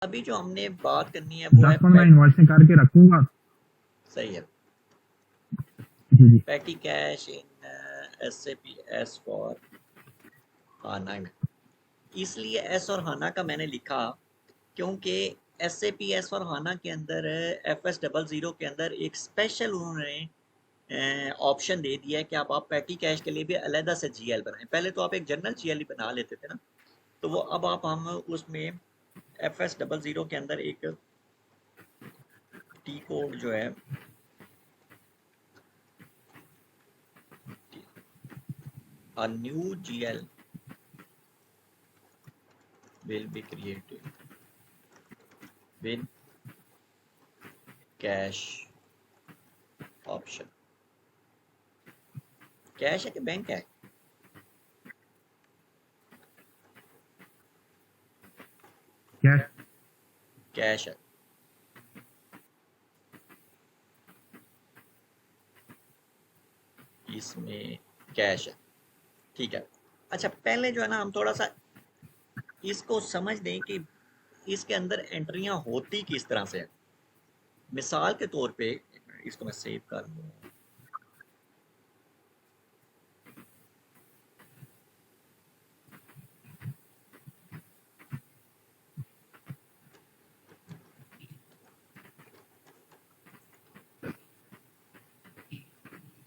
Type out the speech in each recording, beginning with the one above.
अभी जो हमने बात करनी है वो है 10-15 इनवॉइसें करके रखूंगा। सही है, जी जी। Petty cash in SAP S for HANA में। इसलिए एस और हाना का मैंने लिखा क्योंकि SAP S फॉर हाना के अंदर FS00 के अंदर एक स्पेशल उन्होंने ऑप्शन दे दिया है कि आप पैटी कैश के लिए भी अलहदा से GL बनाएं। पहले तो आप एक जनरल GL बना लेते थे ना, तो वो अब आप हम उसमें FS00 के अंदर एक टी कोड जो है a new GL will be created with cash option. Cash है कि बैंक है? कैश। कैश है। इसमें कैश है, ठीक है। अच्छा, पहले जो है ना हम थोड़ा सा इसको समझ दें कि इसके अंदर एंट्रियां होती किस तरह से है। मिसाल के तौर पे इसको मैं सेव कर लूँ।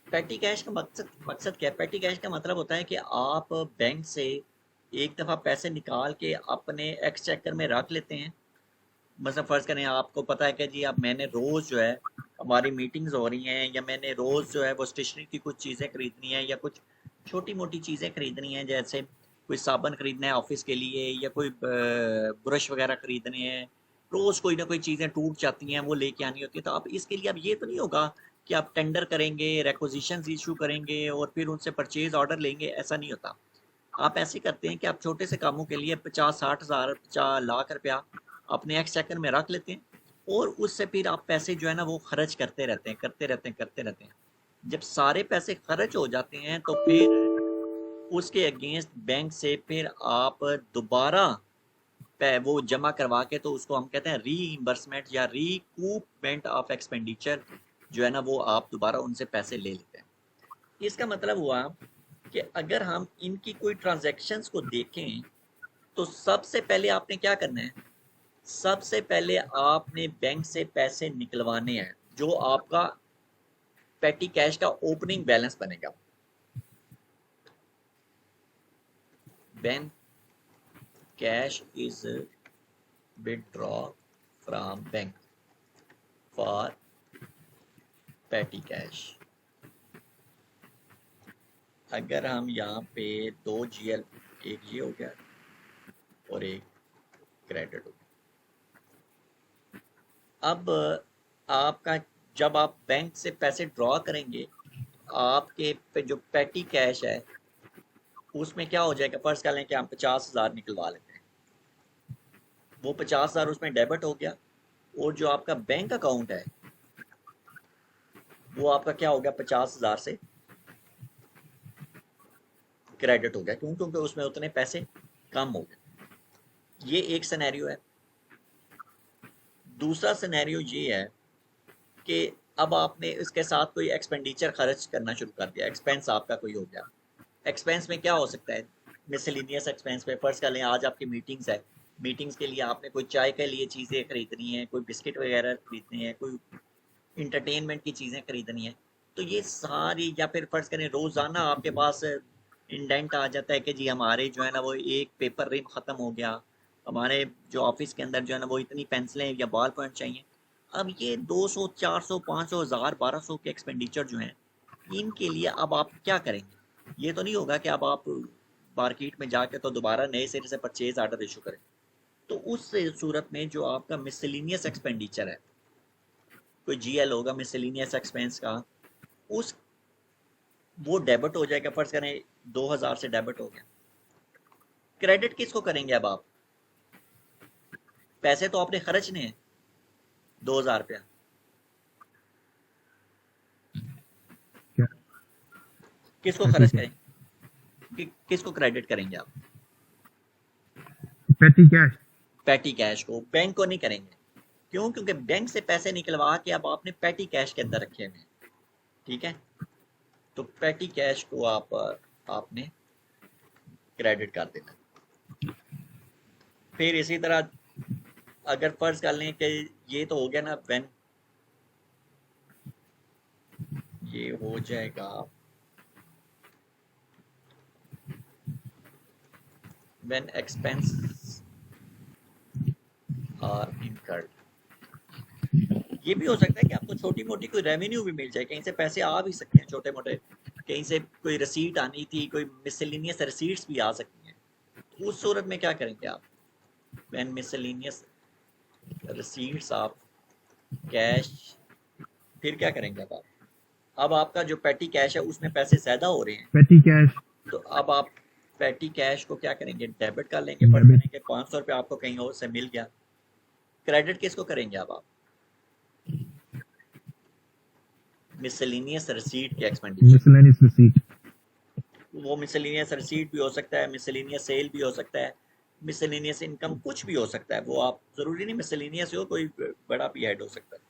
पैटी कैश का मकसद मकसद क्या है? पैटी कैश का मतलब होता है कि आप बैंक से एक दफ़ा पैसे निकाल के अपने एक्सचेकर में रख लेते हैं। मतलब फ़र्ज़ करें आपको पता है कि जी अब मैंने रोज़ जो है हमारी मीटिंग्स हो रही हैं, या मैंने रोज़ जो है वो स्टेशनरी की कुछ चीज़ें खरीदनी है, या कुछ छोटी मोटी चीज़ें खरीदनी है, जैसे कोई साबुन खरीदना है ऑफिस के लिए, या कोई ब्रश वगैरह खरीदने हैं। रोज़ कोई ना कोई चीज़ें टूट जाती हैं, वो लेके आनी होती है। तो आप इसके लिए अब ये तो नहीं होगा कि आप टेंडर करेंगे, रिक्वेजिशंस इशू करेंगे और फिर उनसे परचेज ऑर्डर लेंगे, ऐसा नहीं होता। आप ऐसे करते हैं कि आप छोटे से कामों के लिए 50-60 हज़ार 50 लाख रुपया अपने एक्सचेकर में रख लेते हैं, और उससे फिर आप पैसे जो है ना वो खर्च करते रहते हैं, करते रहते हैं, करते रहते हैं। जब सारे पैसे खर्च हो जाते हैं तो फिर उसके अगेंस्ट बैंक से फिर आप दोबारा वो जमा करवा के, तो उसको हम कहते हैं रीइंबर्समेंट या रिकूपमेंट ऑफ एक्सपेंडिचर, जो है ना वो आप दोबारा उनसे पैसे ले लेते हैं। इसका मतलब हुआ कि अगर हम इनकी कोई ट्रांजैक्शंस को देखें तो सबसे पहले आपने क्या करना है? सबसे पहले आपने बैंक से पैसे निकलवाने हैं, जो आपका पेटी कैश का ओपनिंग बैलेंस बनेगा। Bank cash is withdraw from bank for पेटी कैश। अगर हम यहाँ पे दो GL, एक ये हो गया और एक क्रेडिट हो गया। अब आपका जब आप बैंक से पैसे ड्रॉ करेंगे, आपके पे जो पेटी कैश है उसमें क्या हो जाएगा? फर्ज कर लें कि हम 50,000 निकलवा लेते हैं, वो 50,000 उसमें डेबिट हो गया, और जो आपका बैंक अकाउंट है वो आपका क्या हो गया? 50,000 से क्रेडिट हो गया। क्यों? क्योंकि उसमें उतने पैसे कम हो गए। ये एक सिनेरियो है। दूसरा सिनेरियो ये है कि अब आपने इसके साथ कोई एक्सपेंडिचर खर्च करना शुरू कर दिया, एक्सपेंस आपका कोई हो गया। एक्सपेंस में क्या हो सकता है? मिसलिनियस एक्सपेंस में फर्ज कर लें आज आपकी मीटिंग्स है, मीटिंग्स के लिए आपने कोई चाय के लिए चीज़ें खरीदनी है, कोई बिस्किट वगैरह खरीदनी है, कोई इंटरटेनमेंट की चीज़ें खरीदनी है। तो ये सारी, या फिर फर्ज करें रोज़ाना आपके पास इंडेंट आ जाता है कि जी हमारे जो है ना वो एक पेपर रिम ख़त्म हो गया, हमारे जो ऑफिस के अंदर जो है ना वो इतनी पेंसिलें या बॉल पॉइंट चाहिए। अब ये 200 400 500 हज़ार 1200 के एक्सपेंडिचर जो हैं, इनके लिए अब आप क्या करेंगे? ये तो नहीं होगा कि अब आप मार्केट में जाके तो दोबारा नए सिरे से परचेज ऑर्डर इशू करें। तो उस सूरत में जो आपका मिसलिनियस एक्सपेंडिचर है, कोई GL होगा मिसलिनियस एक्सपेंस का, उस वो डेबिट हो जाएगा। फर्ज करें 2,000 से डेबिट हो गया। क्रेडिट किसको करेंगे अब आप? पैसे तो आपने खर्चने हैं 2,000 रुपया, क्या? किसको पैटी खर्च कैश। करेंगे? किसको क्रेडिट करेंगे आप? पेटी कैश। पैटी कैश को, बैंक को नहीं करेंगे। क्यों? क्योंकि बैंक से पैसे निकलवा के अब आपने पैटी कैश के अंदर रखे हुए हैं। ठीक है, तो पैटी कैश को आपने क्रेडिट कर देना। फिर इसी तरह अगर फर्ज कर लें कि ये तो हो गया ना, व्हेन ये हो जाएगा व्हेन एक्सपेंस आर इनकर्ड। ये भी हो सकता है कि आपको छोटी मोटी कोई रेवेन्यू भी मिल जाए, कहीं से पैसे आ भी सकते हैं छोटे मोटे, कहीं से कोई रसीद आनी थी, कोई मिसलिनियस रसीट्स भी आ सकती हैं। तो उस सूरत में क्या करेंगे आप? व्हेन मिसलिनियस रसीट्स ऑफ कैश, फिर क्या करेंगे अब आपका जो पेटी कैश है उसमें पैसे ज्यादा हो रहे हैं, पेटी कैश तो अब आप पेटी कैश को क्या करेंगे? डेबिट कर लेंगे। पर डेबिट करेंगे 500 रुपये आपको कहीं और से मिल गया, क्रेडिट किसको करेंगे अब आप? मिसलिनियस रसीट के एक्सपेंडिचर। मिसलेनियस रिसीट वो मिसलिनियस रसीट भी हो सकता है, मिसलिनियस सेल भी हो सकता है, मिसलिनियस इनकम कुछ भी हो सकता है। वो आप जरूरी नहीं मिसलिनियस हो, कोई बड़ा भी ऐड हो सकता है।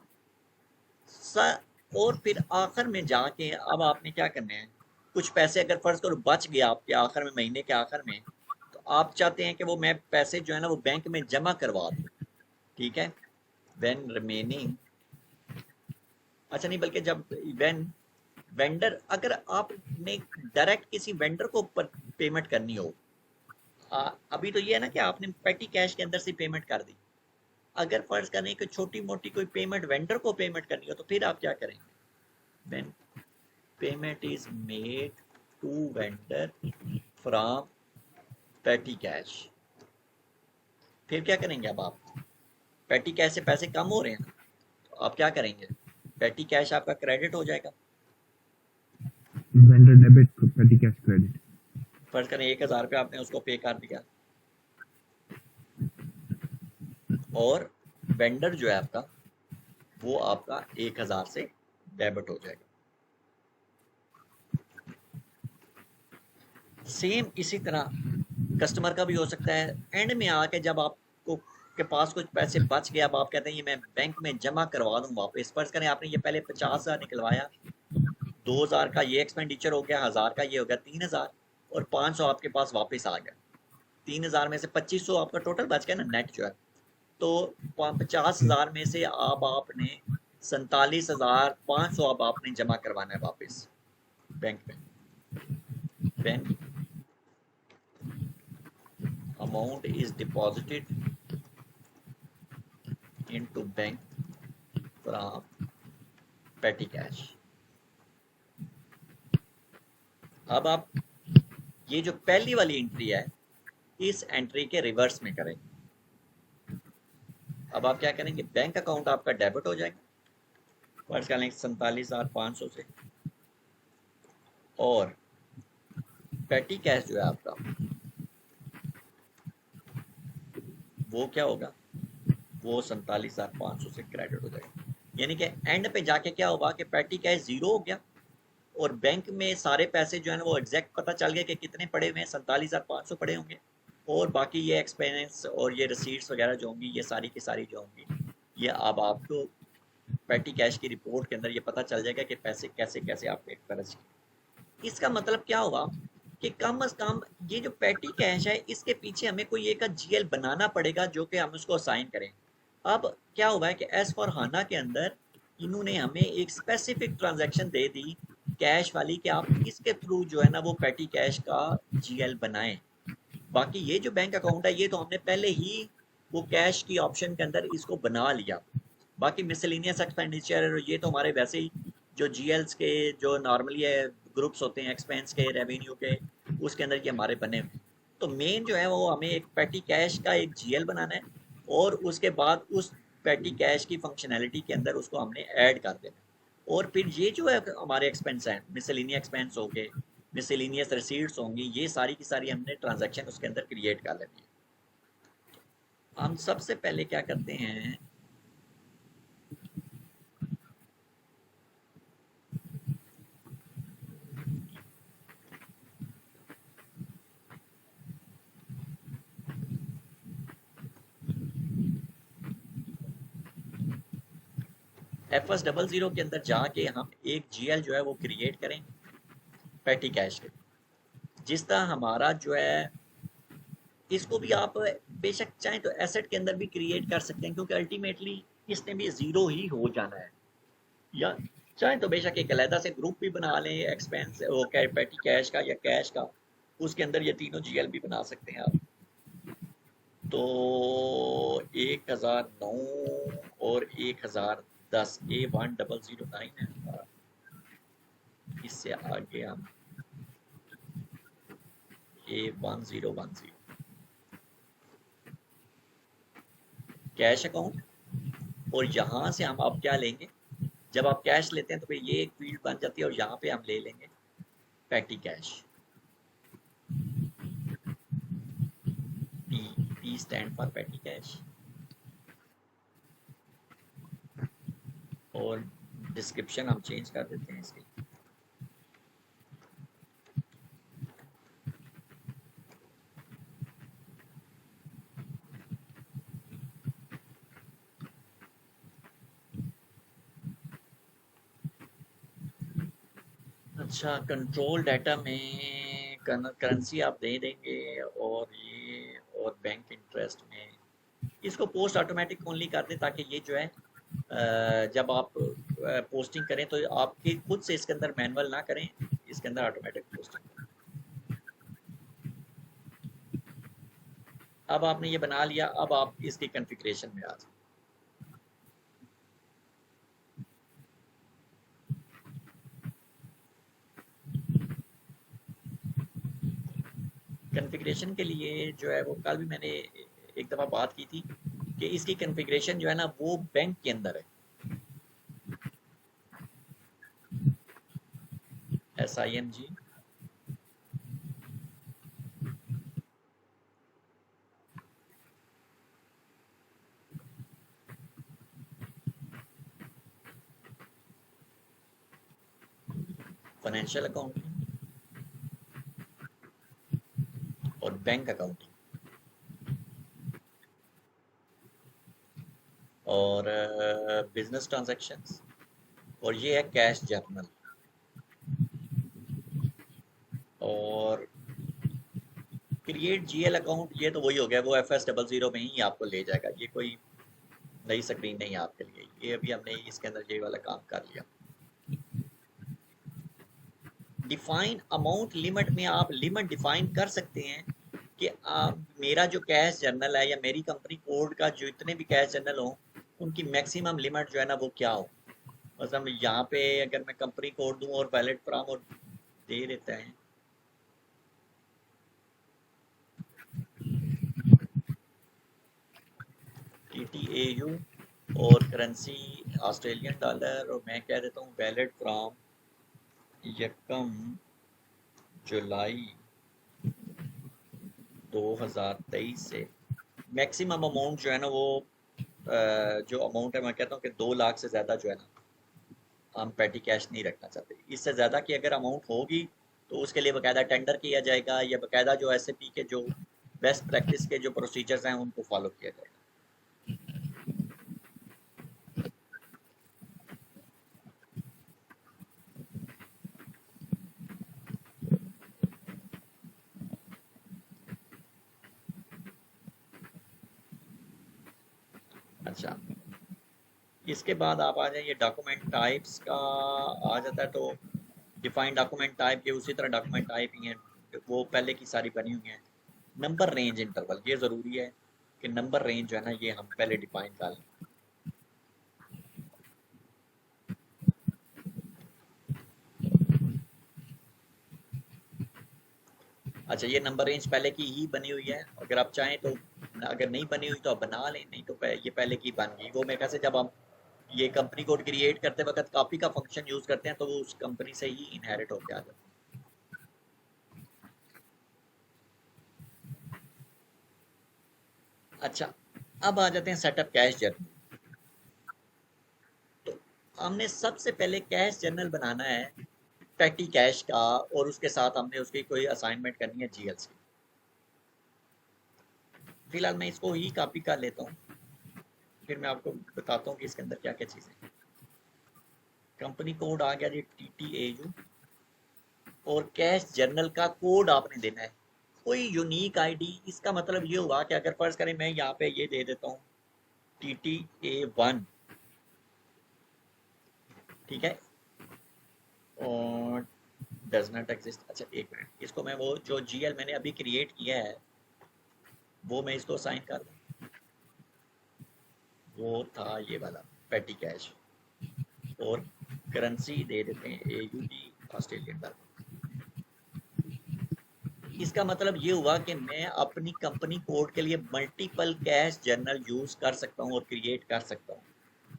और फिर आखिर में जाके अब आपने क्या करना है? कुछ पैसे अगर फर्ज करो बच गया आपके आखिर में, महीने के आखिर में, तो आप चाहते हैं कि वो मैं पैसे जो है ना वो बैंक में जमा करवा दूं। ठीक है, व्हेन रिमेनिंग, अच्छा नहीं बल्कि जब व्हेन वेंडर, अगर आपने डायरेक्ट किसी वेंडर को पेमेंट करनी हो, अभी तो ये है ना कि आपने पेटी कैश के अंदर से पेमेंट कर दी। अगर फर्ज करें कि छोटी मोटी कोई पेमेंट वेंडर को पेमेंट करनी हो, तो फिर आप क्या करेंगे? When payment is made to vendor from petty cash, फिर क्या करेंगे? अब आप पेटी कैश से पैसे कम हो रहे हैं, तो आप क्या करेंगे? पेटी कैश आपका क्रेडिट हो जाएगा। वेंडर डेबिट पेटी कैश क्रेडिट फर्ज करें 1000 रुपये आपने उसको पे कर दिया, और वेंडर जो है आपका वो आपका 1000 से डेबिट हो जाएगा। सेम इसी तरह कस्टमर का भी हो सकता है। एंड में आके जब आपको के पास कुछ पैसे बच गए, अब आप कहते हैं ये मैं बैंक में जमा करवा दूं वापस। फर्ज करें आपने ये पहले 50,000 निकलवाया, 2000 का ये एक्सपेंडिचर हो गया, 1000 का ये हो गया 3000, और 500 आपके पास वापस आ गया। 3000 में से 2500 आपका टोटल बच गया ना, नेट जो है। तो 50,000 में से अब आपने 47,500 अब आपने जमा करवाना है वापस बैंक में। When amount is deposited into bank from petty cash. अब आप ये जो पहली वाली एंट्री है, इस एंट्री के रिवर्स में करेंगे। अब आप क्या करेंगे? बैंक अकाउंट आपका डेबिट हो जाएगा फर्ज कर लें 47,500 से, और पेटी कैश जो है आपका वो क्या होगा? वो 47,500 से क्रेडिट हो जाएगा। यानी कि एंड पे जाके क्या होगा कि पेटी कैश जीरो हो गया, और बैंक में सारे पैसे जो है ना वो एग्जैक्ट पता चल गया कि कितने पड़े हुए हैं, 47,500 पड़े होंगे, और बाकी ये एक्सपेंस और ये रिसीट्स वगैरह जो होंगी, ये सारी की सारी जो होंगी, ये अब आपको पेटी कैश की रिपोर्ट के अंदर ये पता चल जाएगा कि पैसे कैसे कैसे आपने खर्च किए। इसका मतलब क्या होगा कि कम अज कम ये जो पेटी कैश है इसके पीछे हमें कोई एक जीएल बनाना पड़ेगा जो कि हम उसको असाइन करें। अब क्या हुआ है कि एस फॉर हाना के अंदर इन्होंने हमें एक स्पेसिफिक ट्रांजैक्शन दे दी कैश वाली कि आप इसके थ्रू जो है ना वो पेटी कैश का जीएल बनाएं। बाकी ये जो बैंक अकाउंट है ये तो हमने पहले ही वो कैश की ऑप्शन के अंदर इसको बना लिया। बाकी मिसलिनियस एक्सपेंडिचर ये तो हमारे वैसे ही जो जीएल्स के जो नॉर्मली है ग्रुप्स होते हैं एक्सपेंस के, रेवेन्यू के, उसके अंदर ये हमारे बने हुए। तो मेन जो है वो हमें एक पेटी कैश का एक जीएल बनाना है, और उसके बाद उस पेटी कैश की फंक्शनैलिटी के अंदर उसको हमने ऐड कर देना है। और फिर ये जो है हमारे एक्सपेंस हैं, मिसलिनियस एक्सपेंस हो गए, मिसलिनियस रिसीट्स होंगी, ये सारी की सारी हमने ट्रांजैक्शन उसके अंदर क्रिएट कर लेनी है। हम सबसे पहले क्या करते हैं? FS00 के अंदर जाके हम एक GL जो है वो क्रिएट करें पैटी कैश के, जिस तरह हमारा जो है, इसको भी आप बेशक चाहें तो एसेट के अंदर भी क्रिएट कर सकते हैं, क्योंकि अल्टीमेटली इसने भी ज़ीरो ही हो जाना है। या चाहें तो बेशक एक अलहदा से ग्रुप भी बना लें एक्सपेंस वो पैटी कैश का या कैश का, उसके अंदर ये तीनों GL भी बना सकते हैं आप। तो 1009 और 1010 A1009 है हमारा। इससे आगे हम A1010 कैश अकाउंट, और यहाँ से हम अब क्या लेंगे, जब आप कैश लेते हैं तो फिर ये एक फील्ड बन जाती है और यहाँ पे हम ले लेंगे petty cash. P stand for petty cash. और डिस्क्रिप्शन हम चेंज कर देते हैं इसकी। अच्छा, कंट्रोल डाटा में करेंसी आप दे देंगे, और ये और बैंक इंटरेस्ट में इसको पोस्ट ऑटोमेटिक ओनली कर दें, ताकि ये जो है जब आप पोस्टिंग करें तो आपके खुद से इसके अंदर मैनुअल ना करें, इसके अंदर ऑटोमेटिक पोस्टिंग करें। अब आपने ये बना लिया, अब आप इसकी कॉन्फ़िगरेशन में आ जाए। कॉन्फ़िगरेशन के लिए जो है वो कल भी मैंने एक दफ़ा बात की थी कि इसकी कॉन्फ़िगरेशन जो है ना वो बैंक के अंदर है। SIMG फाइनेंशियल अकाउंटिंग और बैंक अकाउंटिंग, और बिजनेस ट्रांजैक्शंस, और ये है कैश जर्नल। और क्रिएट GL अकाउंट, ये तो वही हो गया, वो FS00 में ही आपको ले जाएगा, ये कोई नई स्क्रीन नहीं है आपके लिए। ये अभी हमने इसके अंदर ये वाला काम कर लिया। डिफाइन अमाउंट लिमिट में आप लिमिट डिफाइन कर सकते हैं कि मेरा जो कैश जर्नल है या मेरी कंपनी कोड का जो इतने भी कैश जर्नल हो, उनकी मैक्सिमम लिमिट जो है ना वो क्या हो। मतलब यहाँ पे अगर मैं कंपनी कोड दूं और वैलिड फ्रॉम और दे देता है, TTAU और करेंसी ऑस्ट्रेलियन डॉलर, और मैं कह देता हूँ वैलिड फ्रॉम 1 जुलाई 2023 से। मैक्सिमम अमाउंट जो है ना वो जो अमाउंट है, मैं कहता हूँ कि 2 लाख से ज़्यादा जो है ना हम पैटी कैश नहीं रखना चाहते। इससे ज़्यादा की अगर अमाउंट होगी तो उसके लिए बाकायदा टेंडर किया जाएगा, या बाकायदा जो SAP के जो बेस्ट प्रैक्टिस के जो प्रोसीजर्स हैं उनको फॉलो किया जाएगा। अच्छा, इसके बाद आप आ जाइए डॉक्यूमेंट टाइप्स का आ जाता है, तो डिफाइंड डॉक्यूमेंट टाइप के उसी तरह डॉक्यूमेंट टाइप ही हैं, वो पहले की सारी बनी हुई हैं। नंबर रेंज इंटरवल, ये ज़रूरी है कि नंबर रेंज जो है ना ये हम पहले डिफाइन कर लें। अच्छा, ये नंबर रेंज पहले की ही बनी हुई है, अगर आप चाहें तो, अगर नहीं बनी हुई तो आप बना लें, नहीं तो ये पहले की बन गई। वो मेरे ख्याल से जब हम ये कंपनी कोड क्रिएट करते वक्त कॉपी का फंक्शन यूज़ करते हैं तो वो उस कंपनी से ही इनहेरिट होकर आ जाता है। अच्छा, अब आ जाते हैं सेटअप कैश जर्नल। तो हमने सबसे पहले कैश जर्नल बनाना है पैटी कैश का, और उसके साथ हमने उसकी कोई असाइनमेंट करनी है GLs की। फिलहाल मैं इसको ही कॉपी कर लेता हूँ, फिर मैं आपको बताता हूँ कि इसके अंदर क्या क्या चीज़ें हैं। कंपनी कोड आ गया जी TTAU, और कैश जर्नल का कोड आपने देना है, कोई यूनिक आईडी। इसका मतलब ये हुआ कि अगर फर्ज करें मैं यहाँ पे ये दे देता हूँ TTA1, ठीक है, और डज नॉट एग्जिस्ट। अच्छा एक मिनट, इसको मैं वो जो GL मैंने अभी क्रिएट किया है वो मैं इसको साइन कर दूँ। वो था ये वाला पेटी कैश, और करेंसी दे देते हैं AUD, ऑस्ट्रेलियन डॉलर। इसका मतलब ये हुआ कि मैं अपनी कंपनी कोड के लिए मल्टीपल कैश जर्नल यूज कर सकता हूँ और क्रिएट कर सकता हूँ।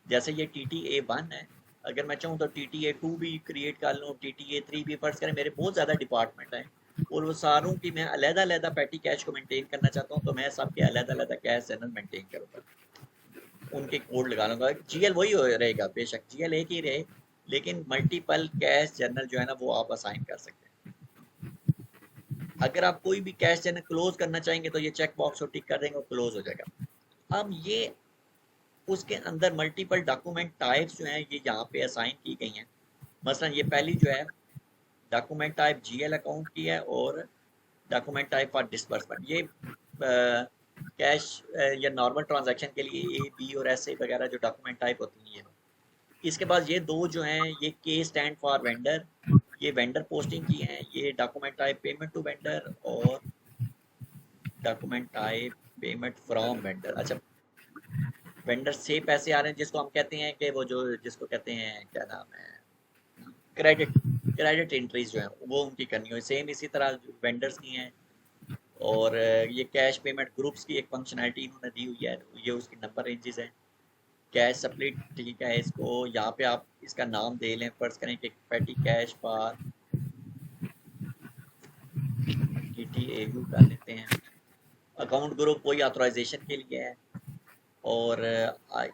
जैसे ये TTA1 है, अगर मैं चाहूँ तो TTA2 भी क्रिएट कर लूँ, TTA3 भी। फर्ज करें मेरे बहुत ज़्यादा डिपार्टमेंट हैं और वो सारों की मैं अलग-अलग पैटी कैश को मेंटेन करना चाहता हूँ, तो मैं सबके अलग-अलग कैश जर्नल मेंटेन करूँगा, उनके कोड लगा लूँगा। GL वही रहेगा, बेशक GL एक ही रहे, लेकिन मल्टीपल कैश जर्नल जो है ना वो आप असाइन कर सकते हैं। अगर आप कोई भी कैश चैनल क्लोज करना चाहेंगे तो ये चेक बॉक्स को टिक कर देंगे और क्लोज हो जाएगा। अब ये उसके अंदर मल्टीपल डॉक्यूमेंट टाइप्स जो हैं ये यहाँ पे असाइन की गई हैं। मसलन ये पहली जो है डॉक्यूमेंट टाइप GL अकाउंट की है, और डॉक्यूमेंट टाइप फॉर डिसबर्समेंट ये कैश या नॉर्मल ट्रांजैक्शन के लिए A, B और SA वगैरह जो डॉक्यूमेंट टाइप होती हैं। इसके बाद ये दो जो हैं ये K स्टैंड फॉर वेंडर, ये वेंडर पोस्टिंग की हैं। ये document type payment to vendor और document type payment from vendor. अच्छा, वेंडर से पैसे आ रहे हैं जिसको हम कहते हैं कि वो जो जिसको कहते हैं क्या नाम है, क्रेडिट, क्रेडिट एंट्रीज जो है वो उनकी करनी हो। सेम इसी तरह वेंडर्स की हैं। और ये कैश पेमेंट ग्रुप्स की एक फंक्शनैलिटी इन्होंने दी हुई है, ये उसकी नंबर रेंजेस हैं। कैश स्प्लिट, ठीक है, इसको यहाँ पे आप इसका नाम दे लें, फर्ज करें कि पेटी कैश फॉर TTAU कर लेते हैं। अकाउंट ग्रुप कोई ऑथराइजेशन के लिए है, और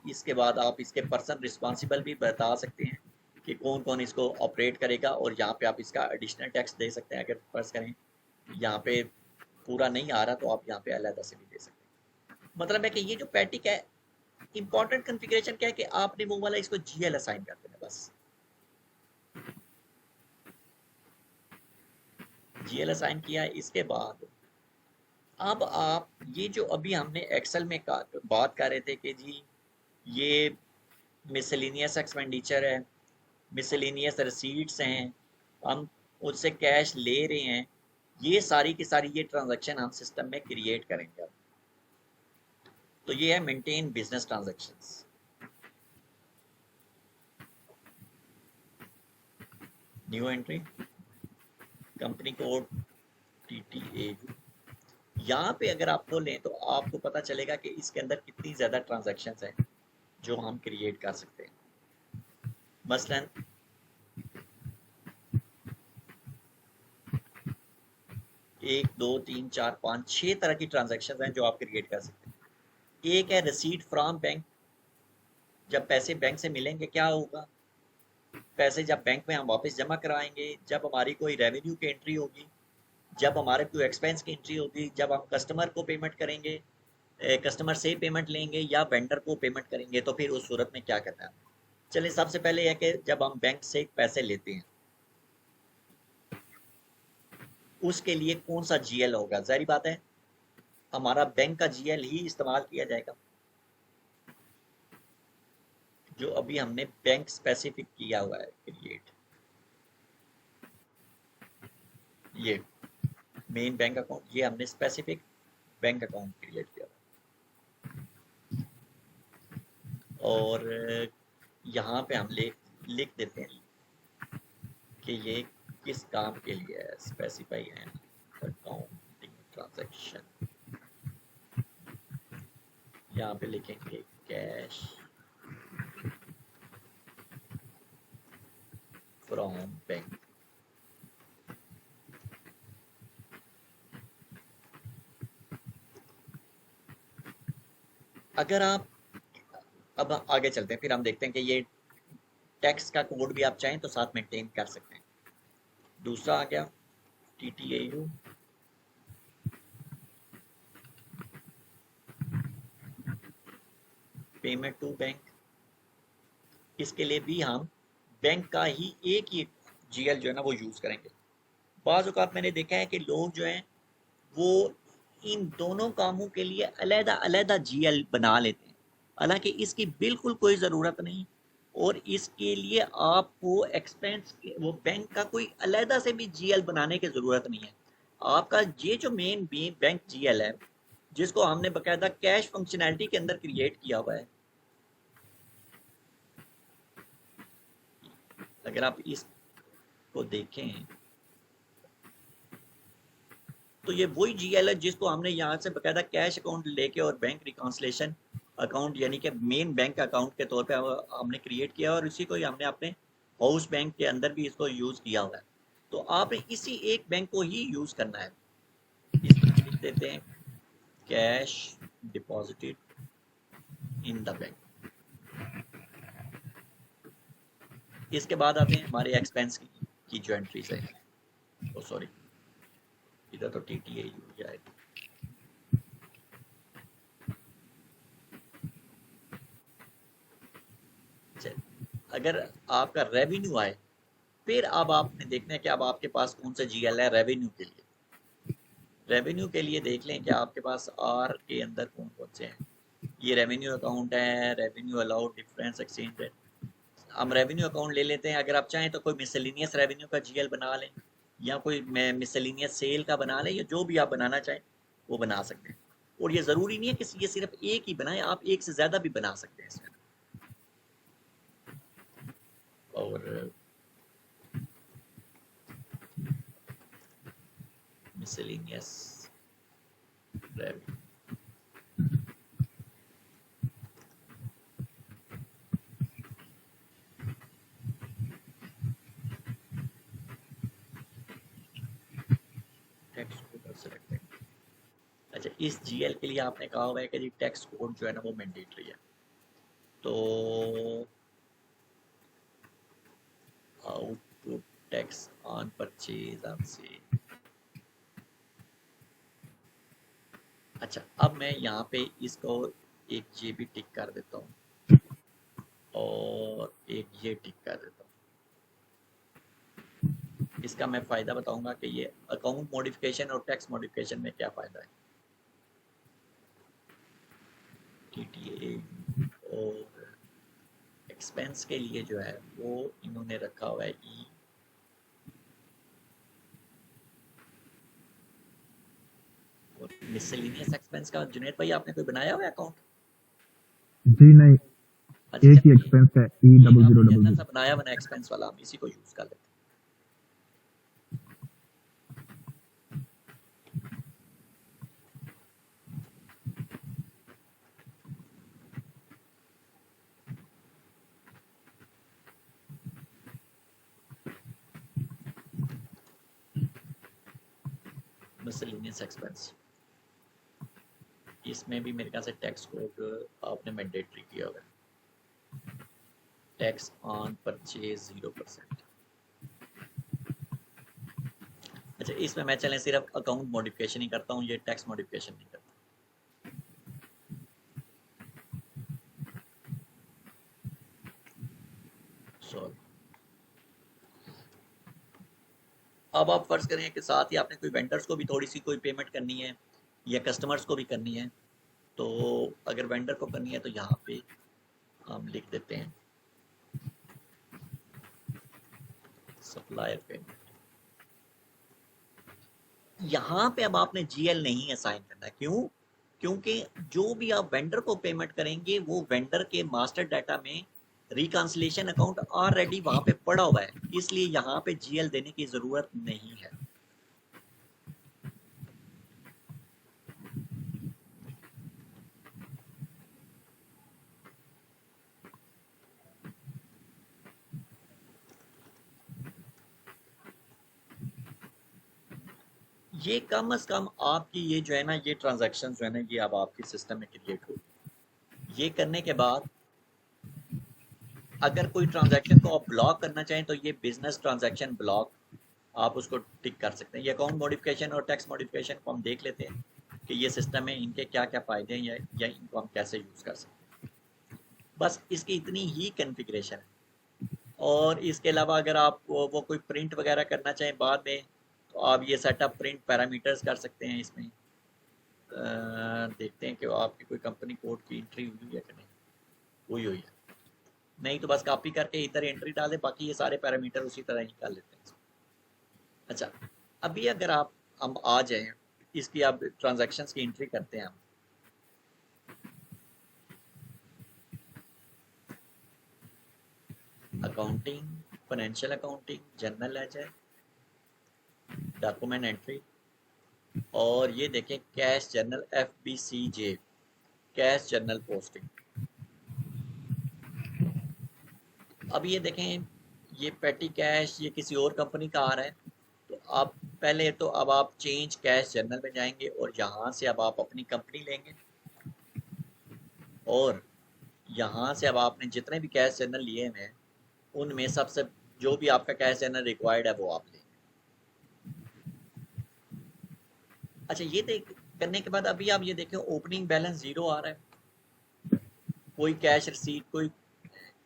इसके बाद आप इसके पर्सन रिस्पॉन्सिबल भी बता सकते हैं कि कौन कौन इसको ऑपरेट करेगा, और यहाँ पे आप इसका एडिशनल टैक्स दे सकते हैं। अगर फर्ज करें यहाँ पे पूरा नहीं आ रहा तो आप यहाँ पे अलग से भी दे सकते हैं। मतलब है कि ये जो पैटिक है, इंपॉर्टेंट कॉन्फ़िगरेशन क्या है कि आपने वो वाला इसको GL असाइन कर देना, बस GL असाइन किया। इसके बाद अब आप ये जो अभी हमने एक्सेल में बात कर रहे थे कि जी ये मिसलेनियस एक्सपेंडिचर है, मिसलेनियस रिसीट्स हैं, हम उससे कैश ले रहे हैं, ये सारी की सारी ये ट्रांजैक्शन हम सिस्टम में क्रिएट करेंगे। तो ये है maintain business transactions. New entry, company code TTAU। यहाँ पे अगर आप खोलें तो आपको पता चलेगा कि इसके अंदर कितनी ज़्यादा ट्रांजैक्शंस हैं जो हम क्रिएट कर सकते हैं। मसलन 1 2 3 4 5 6 तरह की ट्रांजैक्शंस हैं जो आप क्रिएट कर सकते हैं। एक है रिसीट फ्रॉम बैंक, जब पैसे बैंक से मिलेंगे क्या होगा, पैसे जब बैंक में हम वापस जमा कराएंगे, जब हमारी कोई रेवेन्यू की एंट्री होगी, जब हमारे कोई एक्सपेंस की एंट्री होगी, जब हम कस्टमर को पेमेंट करेंगे, कस्टमर से पेमेंट लेंगे या वेंडर को पेमेंट करेंगे, तो फिर उस सूरत में क्या करना है। चलिए सबसे पहले यह कि जब हम बैंक से पैसे लेते हैं उसके लिए कौन सा GL होगा, जाहिर बात है हमारा बैंक का GL ही इस्तेमाल किया जाएगा जो अभी हमने बैंक स्पेसिफिक किया हुआ है क्रिएट। ये मेन बैंक अकाउंट, ये हमने स्पेसिफिक बैंक अकाउंट क्रिएट किया और यहाँ पे हम लिख देते हैं कि ये किस काम के लिए है, स्पेसिफाई एंड अकाउंटिंग ट्रांजैक्शन। यहाँ पे लिखेंगे कैश फ्रॉम बैंक। अगर आप अब आगे चलते हैं, फिर हम देखते हैं कि ये टैक्स का कोड भी आप चाहें तो साथ मेंटेन कर सकते हैं। दूसरा आ गया TTAU, पेमेंट टू बैंक। इसके लिए भी हम बैंक का ही एक ही जीएल जो है ना वो यूज़ करेंगे। बाज़ औक़ात मैंने देखा है कि लोग जो हैं वो इन दोनों कामों के लिए अलग-अलग जीएल बना लेते हैं, हालांकि इसकी बिल्कुल कोई ज़रूरत नहीं। और इसके लिए आपको एक्सपेंस वो बैंक का कोई अलग से भी जीएल बनाने की ज़रूरत नहीं है। आपका ये जो मेन बैंक जीएल है, जिसको हमने बकायदा कैश फंक्शनैलिटी के अंदर क्रिएट किया हुआ है, अगर आप इसको देखें तो ये वही जीएल है जिसको हमने यहाँ से बकायदा कैश अकाउंट लेके और बैंक रिकॉन्सिलेशन अकाउंट यानी कि मेन बैंक अकाउंट के तौर पे हमने क्रिएट किया और इसी को ही हमने अपने हाउस बैंक के अंदर भी इसको यूज़ किया हुआ है। तो आपने इसी एक बैंक को ही यूज़ करना है। इसमें लिख देते हैं cash deposited in the bank. इसके बाद आते हैं हमारे एक्सपेंस की जो एंट्रीज है। ओ सॉरी, इधर तो टीटीए हो जाएगा। अगर आपका रेवेन्यू आए, फिर अब आपने देखना है कि अब आपके पास कौन सा जीएल है रेवेन्यू के लिए। रेवेन्यू के लिए देख लें कि आपके पास आर के अंदर कौन कौन से हैं। ये रेवेन्यू अकाउंट है, revenue allowed, difference, exchange rate. हम रेवेन्यू अकाउंट ले लेते हैं। अगर आप चाहें तो कोई मिसलिनियस रेवेन्यू का जीएल बना लें या कोई मिसलिनियस सेल का बना लें, या जो भी आप बनाना चाहें वो बना सकते हैं। और ये ज़रूरी नहीं है कि ये सिर्फ एक ही बनाए, आप एक से ज़्यादा भी बना सकते हैं इसमें। और miscellaneous revenue, tax code select करें। अच्छा, इस जीएल के लिए आपने कहा हुआ है कि जी टैक्स कोड जो है ना वो मैंडेटरी है। तो output tax on purchase on sale. अच्छा, अब मैं यहाँ पे इसको एक ये भी टिक कर देता हूँ और एक ये टिक कर देता हूँ। इसका मैं फ़ायदा बताऊंगा कि ये अकाउंट मॉडिफिकेशन और टैक्स मॉडिफिकेशन में क्या फ़ायदा है। टीटीए और एक्सपेंस के लिए जो है वो इन्होंने रखा हुआ है ई। और मिसलिनियस एक्सपेंस का जुनेद भाई आपने कोई बनाया हुआ है अकाउंट? जी नहीं, अच्छा, एक ही एक्सपेंस है E0000। सा बनाया बना एक्सपेंस वाला, हम इसी को यूज़ कर लेते हैं। मिसलिनियस एक्सपेंस, इसमें भी मेरे ख्याल से टैक्स कोड आपने मैंडेटरी किया होगा। Tax on purchase 0%। अच्छा, इसमें मैं चलें सिर्फ अकाउंट मॉडिफिकेशन ही करता हूँ, ये टैक्स मॉडिफिकेशन नहीं करता। सॉरी, अब आप फर्ज करें कि साथ ही आपने कोई वेंडर्स को भी थोड़ी सी कोई पेमेंट करनी है या कस्टमर्स को भी करनी है। तो अगर वेंडर को करनी है तो यहाँ पे हम लिख देते हैं सप्लायर पेमेंट। यहाँ पे अब आपने जीएल नहीं असाइन करना। क्यों? क्योंकि जो भी आप वेंडर को पेमेंट करेंगे वो वेंडर के मास्टर डाटा में रिकॉन्सिलेशन अकाउंट ऑलरेडी वहां पे पड़ा हुआ है, इसलिए यहाँ पे जीएल देने की जरूरत नहीं है। ये कम से कम आपकी ये जो है ना ये ट्रांजैक्शन जो है ना ये अब आपके सिस्टम में क्रिएट होगी। ये करने के बाद अगर कोई ट्रांजैक्शन को आप ब्लॉक करना चाहें तो ये बिजनेस ट्रांजैक्शन ब्लॉक आप उसको टिक कर सकते हैं। ये अकाउंट मॉडिफिकेशन और टैक्स मॉडिफिकेशन को हम देख लेते हैं कि ये सिस्टम में इनके क्या क्या फ़ायदे हैं या इनको हम कैसे यूज़ कर सकते हैं। बस इसकी इतनी ही कॉन्फ़िगरेशन है और इसके अलावा अगर आप वो कोई प्रिंट वगैरह करना चाहें बाद में, तो आप ये सेटअप प्रिंट पैरामीटर्स कर सकते हैं इसमें। देखते हैं कि वो आपकी कोई कंपनी कोड की एंट्री हुई है कि नहीं, हुई है। नहीं तो बस कॉपी करके इधर एंट्री डाल दें, बाकी ये सारे पैरामीटर उसी तरह ही कर लेते हैं। अच्छा, अभी अगर हम आ जाएं इसकी, आप ट्रांजैक्शंस की एंट्री करते हैं हम। Accounting, financial accounting, general ledger, document entry, और ये देखें cash journal FBCJ, cash journal posting. अब ये देखें ये पेटी कैश ये किसी और कंपनी का आ रहा है, तो आप पहले तो अब आप चेंज कैश जर्नल में जाएंगे और यहाँ से अब आप अपनी कंपनी लेंगे, और यहाँ से अब आपने जितने भी कैश जर्नल लिए हैं उनमें सबसे जो भी आपका कैश जर्नल रिक्वायर्ड है वो आप लेंगे। अच्छा, ये देख करने के बाद अभी आप ये देखें ओपनिंग बैलेंस 0 आ रहा है, कोई कैश रिसीट कोई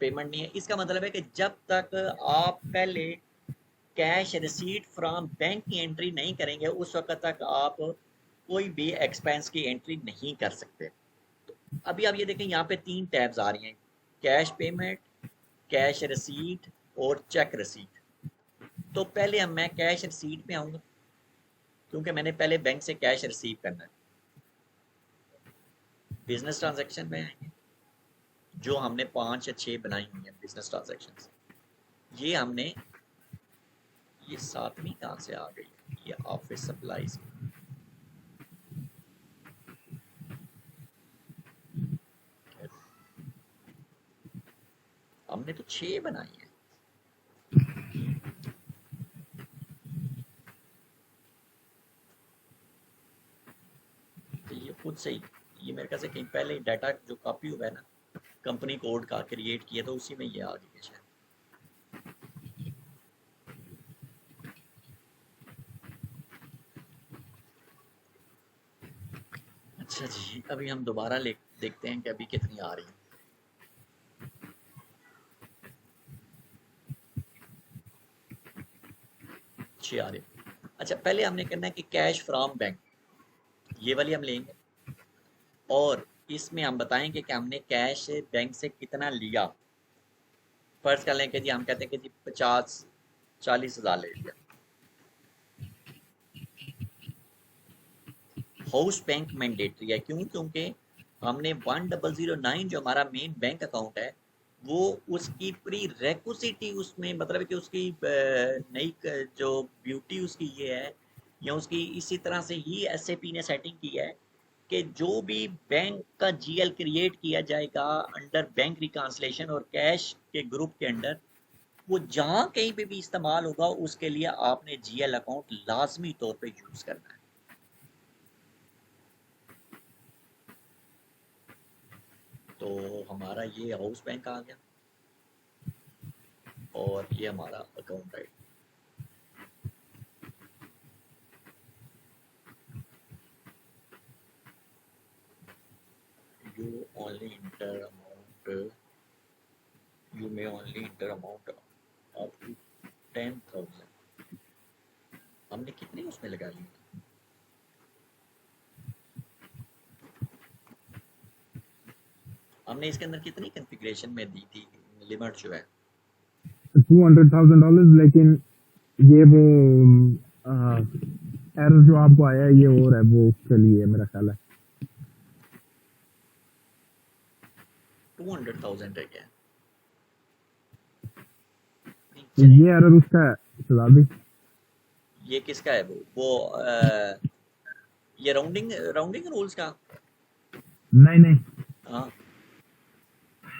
पेमेंट नहीं है। इसका मतलब है कि जब तक आप पहले कैश रिसीट फ्रॉम बैंक की एंट्री नहीं करेंगे उस वक्त तक आप कोई भी एक्सपेंस की एंट्री नहीं कर सकते। तो अभी आप ये देखें यहाँ पे 3 टैब्स आ रही हैं, कैश पेमेंट, कैश रिसीट और चेक रिसीट। तो पहले मैं कैश रिसीट में आऊँगा क्योंकि मैंने पहले बैंक से कैश रिसीव करना है। बिजनेस ट्रांजैक्शन में आएंगे, जो हमने 5 या 6 बनाई हुई हैं बिजनेस ट्रांजैक्शन, ये हमने, ये 7वीं कहाँ से आ गई, ये ऑफिस सप्लाईज, हमने तो 6 बनाई है। तो ये खुद से ही, ये मेरे ख्याल से कहीं पहले ही डाटा जो कॉपी हुआ है ना कंपनी कोड का क्रिएट किया, तो उसी में ये आ गई है शायद। अच्छा जी, अभी हम दोबारा देखते हैं कि अभी कितनी आ रही है। अच्छी आ रही है। अच्छा, पहले हमने करना है कि कैश फ्रॉम बैंक, ये वाली हम लेंगे, और इसमें हम बताएंगे कि हमने कैश बैंक से कितना लिया। फर्ज कर लें कि जी हम कहते हैं कि जी 50-40 हज़ार ले लिया। हाउस बैंक मैंडेटरी है, क्यों? क्योंकि हमने 1009 जो हमारा मेन बैंक अकाउंट है वो उसकी प्री रेक्विजिटी उसमें, मतलब है कि उसकी नई जो ब्यूटी उसकी ये है, या उसकी इसी तरह से ही SAP ने सेटिंग की है कि जो भी बैंक का GL क्रिएट किया जाएगा अंडर बैंक रिकॉन्सिलेशन और कैश के ग्रुप के अंडर, वो जहाँ कहीं पे भी इस्तेमाल होगा उसके लिए आपने GL अकाउंट लाजमी तौर पे यूज करना है। तो हमारा ये हाउस बैंक आ गया और ये हमारा अकाउंट है। You only enter amount, you may only enter amount up to 10,000। हमने कितनी उसमें लगा ली? हमने इसके अंदर कितनी कॉन्फ़िगरेशन में दी थी लिमिट जो है? $200,000, लेकिन ये वो एरर जो आपको आया है ये और है, वो उसके लिए मेरा ख्याल है 200,000 है क्या? ये एरर उसका है सदाबी। ये किसका है? वो ये राउंडिंग रूल्स का? नहीं हाँ,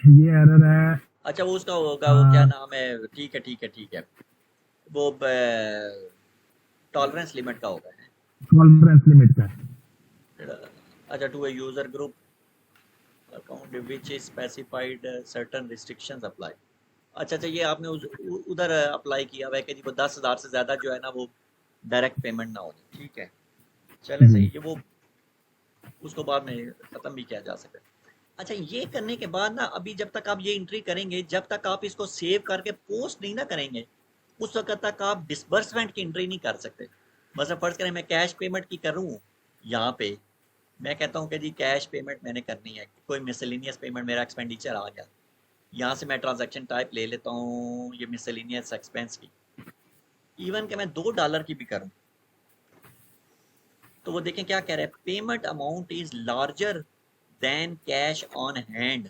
ये एरर है। अच्छा वो उसका होगा, वो क्या नाम है? ठीक है, वो टॉलरेंस लिमिट का होगा। टॉलरेंस लिमिट का। अच्छा, to a user group account which is specified certain restrictions apply. अच्छा, ये आपने उधर अप्लाई किया हुआ है कि जी वो 10,000 से ज़्यादा जो है ना वो डायरेक्ट पेमेंट ना हो। ठीक है, चले सही है, वो उसको बाद में ख़त्म भी किया जा सके। अच्छा, ये करने के बाद ना, अभी जब तक आप ये एंट्री करेंगे, जब तक आप इसको सेव करके पोस्ट नहीं ना करेंगे, उस वक्त तक आप डिसबर्समेंट की एंट्री नहीं कर सकते। मतलब फर्ज करें मैं कैश पेमेंट की करूँ, यहाँ पे मैं कहता हूँ कि जी कैश पेमेंट मैंने करनी है, कोई मिसलिनियस पेमेंट मेरा एक्सपेंडिचर आ गया, यहाँ से मैं ट्रांजैक्शन टाइप ले लेता हूँ ये मिसलिनियस एक्सपेंस की, इवन कि मैं $2 की भी करूँ, तो वो देखें क्या कह रहा है, payment amount is larger than cash on hand.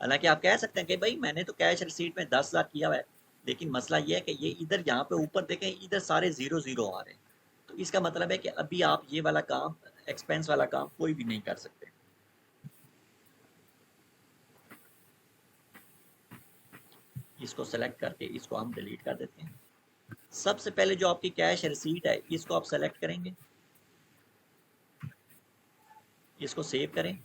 हालांकि आप कह सकते हैं कि भाई मैंने तो कैश रिसीट में 10,000 किया हुआ है, लेकिन मसला ये है कि ये इधर यहाँ पे ऊपर देखें, इधर सारे जीरो जीरो आ रहे हैं, तो इसका मतलब है कि अभी आप ये वाला काम, एक्सपेंस वाला काम कोई भी नहीं कर सकते। इसको सेलेक्ट करके इसको हम डिलीट कर देते हैं। सबसे पहले जो आपकी कैश रिसीट है इसको आप सेलेक्ट करेंगे, इसको सेव करें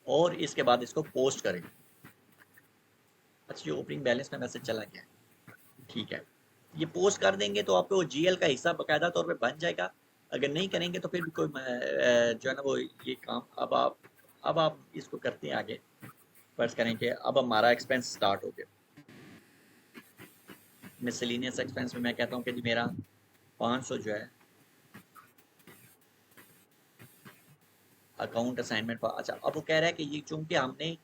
और इसके बाद इसको पोस्ट करें। अच्छा, ये ओपनिंग बैलेंस में मैसेज चला गया, ठीक है। ये पोस्ट कर देंगे तो आपको जीएल का हिस्सा बकायदा तौर पे बन जाएगा। अगर नहीं करेंगे तो फिर भी कोई जो है ना वो ये काम, अब आप इसको करते हैं आगे। फर्ज करें कि अब हमारा एक्सपेंस स्टार्ट हो गया। मिसलिनियस एक्सपेंस में मैं कहता हूँ कि जी मेरा 500 जो है अकाउंट असाइनमेंट पर। अच्छा, अब वो कह रहा है कि ये चूंकि हमने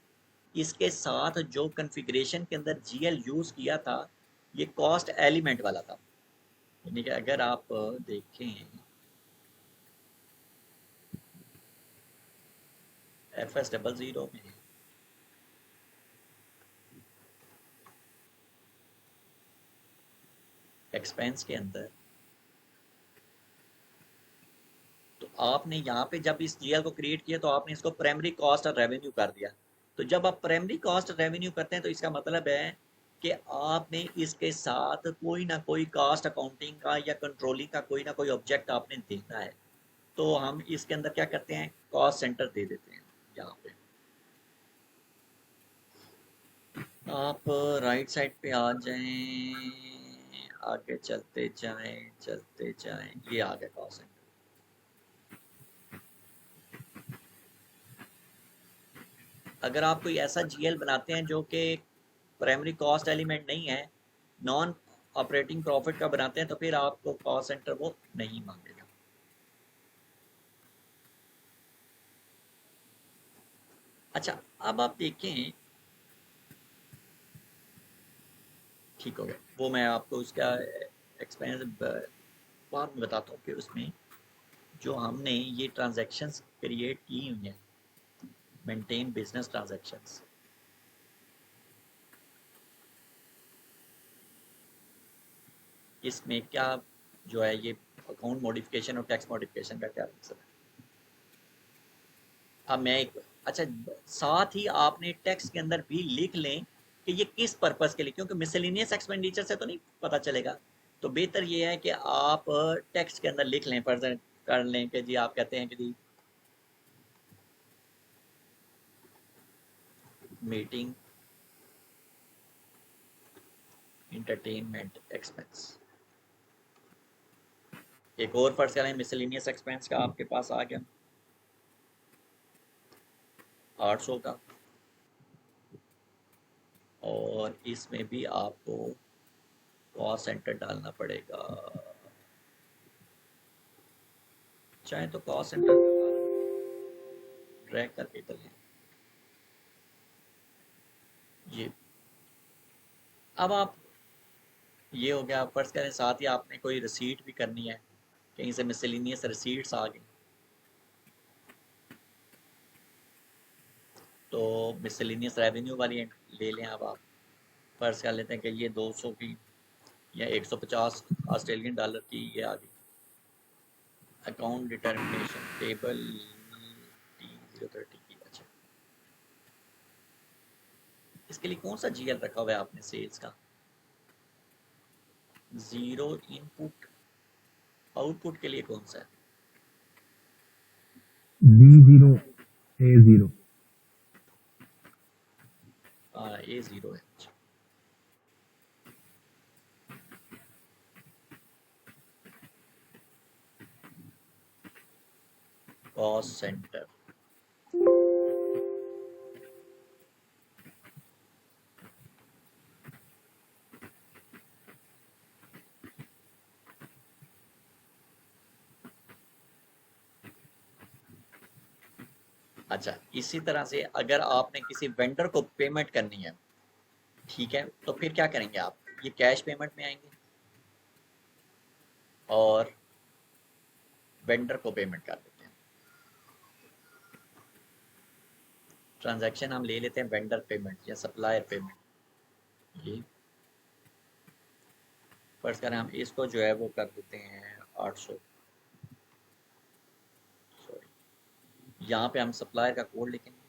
इसके साथ जो कॉन्फ़िगरेशन के अंदर जीएल यूज़ किया था, ये कॉस्ट एलिमेंट वाला था, यानी कि अगर आप देखें FS00 में एक्सपेंस के अंदर, तो आपने यहाँ पे जब इस जीएल को क्रिएट किया तो आपने इसको प्राइमरी कॉस्ट और रेवेन्यू कर दिया। तो जब आप प्राइमरी कॉस्ट रेवेन्यू करते हैं तो इसका मतलब है कि आपने इसके साथ कोई ना कोई कॉस्ट अकाउंटिंग का या कंट्रोलिंग का कोई ना कोई ऑब्जेक्ट आपने देना है। तो हम इसके अंदर क्या करते हैं, कॉस्ट सेंटर दे देते हैं। यहाँ पे आप राइट साइड पे आ जाएं, आगे चलते जाएं, ये आ गया कॉस्ट सेंटर। अगर आप कोई ऐसा जीएल बनाते हैं जो कि प्राइमरी कॉस्ट एलिमेंट नहीं है, नॉन ऑपरेटिंग प्रॉफिट का बनाते हैं, तो फिर आपको कॉस्ट सेंटर वो नहीं मांगेगा। अच्छा, अब आप देखें, ठीक हो गया वो, मैं आपको उसका एक्सपीरियंस बाद में बताता हूँ कि उसमें जो हमने ये ट्रांजैक्शंस क्रिएट की हुई हैं, मेंटेन बिजनेस ट्रांजैक्शंस, इसमें क्या जो है ये अकाउंट मॉडिफिकेशन और टैक्स मॉडिफिकेशन का क्या मकसद है। अब मैं एक, अच्छा, साथ ही आपने टैक्स के अंदर भी लिख लें कि ये किस पर्पस के लिए, क्योंकि मिसलिनियस एक्सपेंडिचर से तो नहीं पता चलेगा। तो बेहतर ये है कि आप टैक्स के अंदर लिख लें, प्रेजेंट कर लें कि जी आप कहते हैं कि जी मीटिंग इंटरटेनमेंट एक्सपेंस। एक और फर्ज करें मिसलिनियस एक्सपेंस का आपके पास आ गया 800 का, और इसमें भी आपको कॉस्ट सेंटर डालना पड़ेगा। चाहे तो कॉस्ट सेंटर ड्रैग करके इधर लें, ये। अब आप, ये हो गया, फर्ज करें साथ ही आपने कोई रिसीट भी करनी है, कहीं से मिसलिनियस रिसीट्स आ गई, तो मिसलिनियस रेवेन्यू वाली ले लें। अब आप फर्ज कर लेते हैं कि ये 200 की या 150 ऑस्ट्रेलियन डॉलर की ये आ गई। अकाउंट डिटर्मिनेशन टेबल T030 की। अच्छा, इसके लिए कौन सा जीएल रखा हुआ है आपने सेल्स का, जीरो इनपुट, आउटपुट के लिए कौन सा है, B0A0। A0 है। अच्छा, कॉस्ट सेंटर। अच्छा, इसी तरह से अगर आपने किसी वेंडर को पेमेंट करनी है, ठीक है, तो फिर क्या करेंगे आप? ये कैश पेमेंट में आएंगे और वेंडर को पेमेंट कर देते हैं। ट्रांजैक्शन हम ले लेते हैं वेंडर पेमेंट या सप्लायर पेमेंट। ये फर्ज करें हम इसको जो है वो कर देते हैं 800। सॉरी, यहाँ पे हम सप्लायर का कोड लिखेंगे।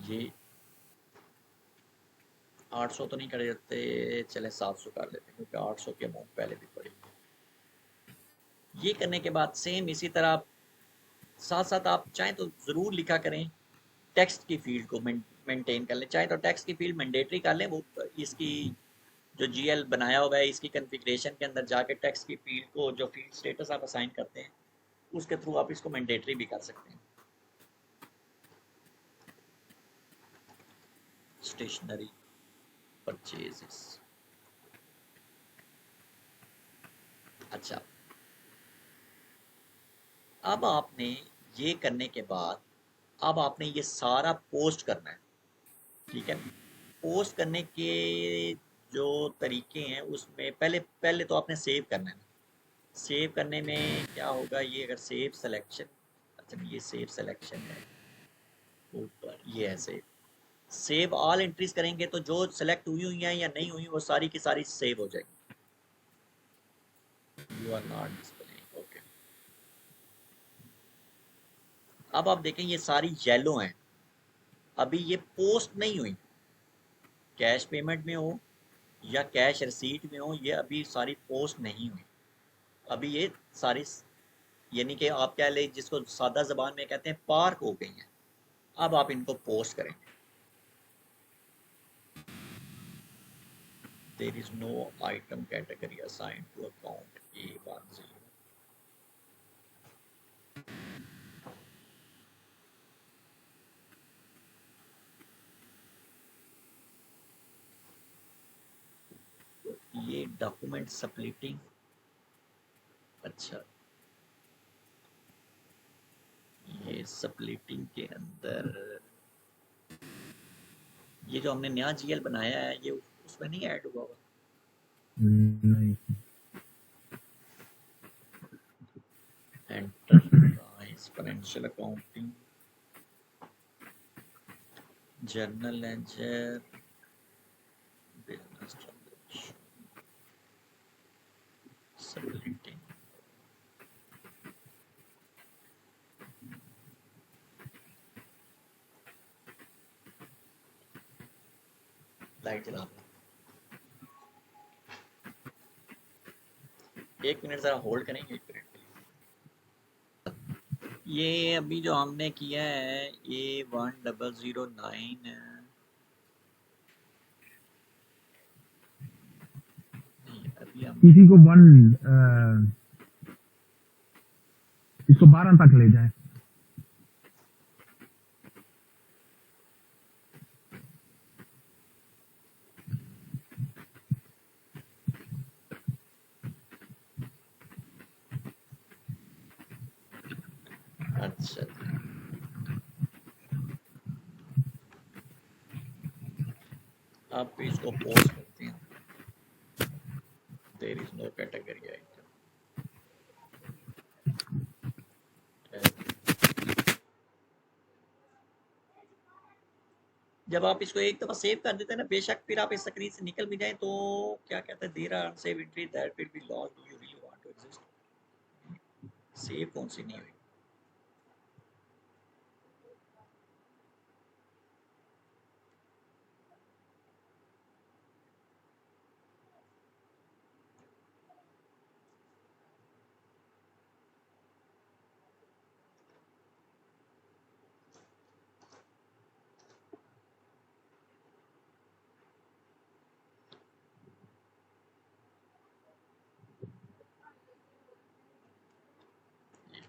ये 800 तो नहीं कर देते, चले 700 कर लेते हैं क्योंकि 800 की अमाउंट पहले भी पड़ी। ये करने के बाद सेम इसी तरह आप साथ साथ आप चाहें तो ज़रूर लिखा करें, टेक्स्ट की फील्ड को मेंटेन कर लें। चाहे तो टेक्स्ट की फील्ड मैंडेटरी कर लें, वो इसकी जो जीएल बनाया हुआ है इसकी कॉन्फ़िगरेशन के अंदर जाके टेक्स्ट की फील्ड को जो फील्ड स्टेटस आप असाइन करते हैं उसके थ्रू आप इसको मैंडेटरी भी कर सकते हैं। Stationery purchases. अच्छा, अब आपने ये करने के बाद अब आपने ये सारा पोस्ट करना है, ठीक है। पोस्ट करने के जो तरीके हैं उसमें पहले पहले तो आपने सेव करना है। सेव करने में क्या होगा, ये अगर सेव सिलेक्शन, अच्छा ये सेव सिलेक्शन है ऊपर, ये है सेव। सेव ऑल एंट्रीज करेंगे तो जो सेलेक्ट हुई हुई हैं या नहीं हुई वो सारी की सारी सेव हो जाएगी। You are not displaying, okay. अब आप देखें ये सारी येलो हैं, अभी ये पोस्ट नहीं हुई। कैश पेमेंट में हो या कैश रिसीट में हो, ये अभी सारी पोस्ट नहीं हुई। अभी ये सारी, यानी कि आप क्या ले जिसको सादा जबान में कहते हैं पार्क हो गई हैं। अब आप इनको पोस्ट करेंगे। there is no item category assigned to account A10। ये डॉक्यूमेंट स्प्लिटिंग, अच्छा ये स्प्लिटिंग के अंदर ये जो हमने नया जीएल बनाया है ये उसमें नहीं ऐड हुआ हुआ। नहीं। Enterprise financial accounting, journal ledger, business transaction, splitting. Light जला दो। 1 मिनट जरा होल्ड करेंगे, 1 मिनट के लिए। ये अभी जो हमने किया है A1009 अभी हम किसी को इसको 12 तक ले जाए। अच्छा आप इसको पोस्ट करते हैं। There is no category item. जब आप इसको एक दफा सेव कर देते हैं ना, बेशक फिर आप इस स्क्रीन से निकल भी जाए तो क्या कहते हैं, there are unsaved entry that will be lost, do you really want to exist. Save कौन सी नहीं हुई।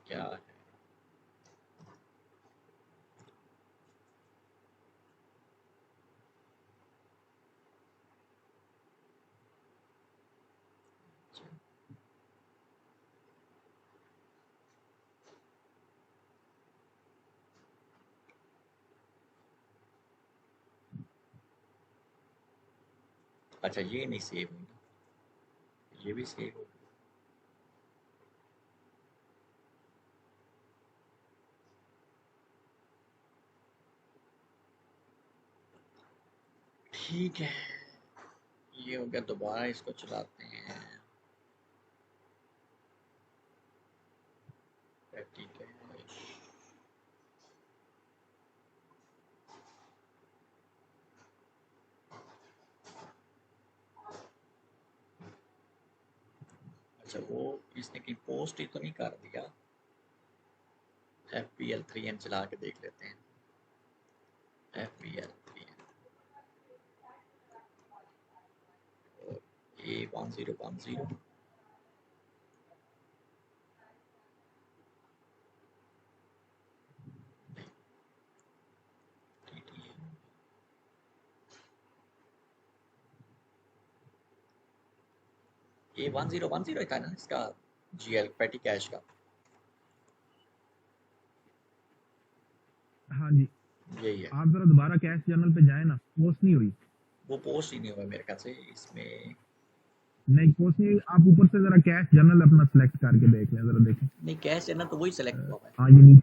क्या है? अच्छा ये नहीं सेव हुई ना, ये भी सेव हो गई। ठीक है, ये हो गया। दोबारा इसको चलाते हैं। ठीक है, अच्छा वो इसने कहीं पोस्ट ही तो नहीं कर दिया। FPL3N चला के देख लेते हैं। FPL3N और A1010 A1010 था ना इसका, GL पेटी कैश का। हाँ जी, यही है। आप जरा दोबारा कैश जर्नल पे जाए ना, पोस्ट नहीं हुई। वो पोस्ट ही नहीं हुआ मेरे ख्याल से इसमें। नहीं पोस्ट नहीं हुई, आप ऊपर से जरा कैश जर्नल अपना सिलेक्ट करके देख लें, जरा देखें। नहीं कैश है ना, तो वही सेलेक्ट हुआ है। हाँ ये नहीं,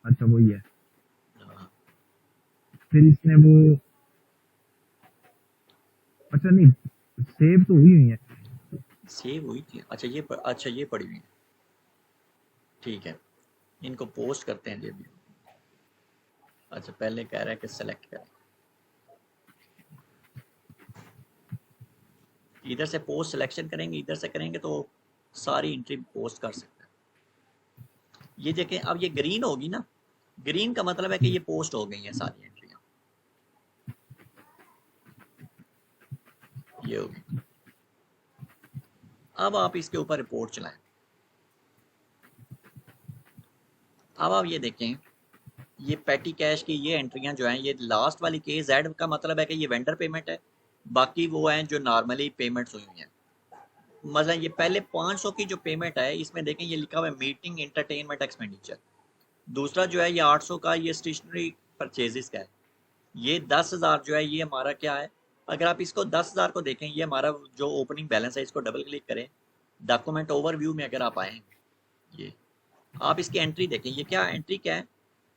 अच्छा वही है। हाँ, फिर इसमें वो, अच्छा नहीं, सेव तो हुई है। सेव हुई थी। अच्छा ये पड़ी हुई है। ठीक है, इनको पोस्ट करते हैं ये भी। अच्छा पहले कह रहा है कि सेलेक्ट करें, इधर से पोस्ट सिलेक्शन करेंगे, इधर से करेंगे तो सारी एंट्री पोस्ट कर सकते हैं। ये देखें, अब ये ग्रीन होगी ना, ग्रीन का मतलब है कि ये पोस्ट हो गई हैं सारी एंट्रियां, ये होगी। अब आप इसके ऊपर रिपोर्ट चलाएं। अब आप ये देखें, ये पेटी कैश की ये एंट्रियां जो हैं, ये लास्ट वाली KZ का मतलब है कि ये वेंडर पेमेंट है, बाकी वो हैं जो नॉर्मली पेमेंट्स हुई हैं। मतलब ये पहले 500 की जो पेमेंट है, इसमें देखें ये लिखा हुआ है मीटिंग एंटरटेनमेंट एक्सपेंडिचर। दूसरा जो है ये 800 का, ये स्टेशनरी परचेजेस का है। ये 10,000 जो है ये हमारा क्या है, अगर आप इसको 10,000 को देखें, ये हमारा जो ओपनिंग बैलेंस है, इसको डबल क्लिक करें, डॉक्यूमेंट ओवरव्यू में अगर आप आए, ये आप इसकी एंट्री देखें, ये क्या एंट्री क्या है,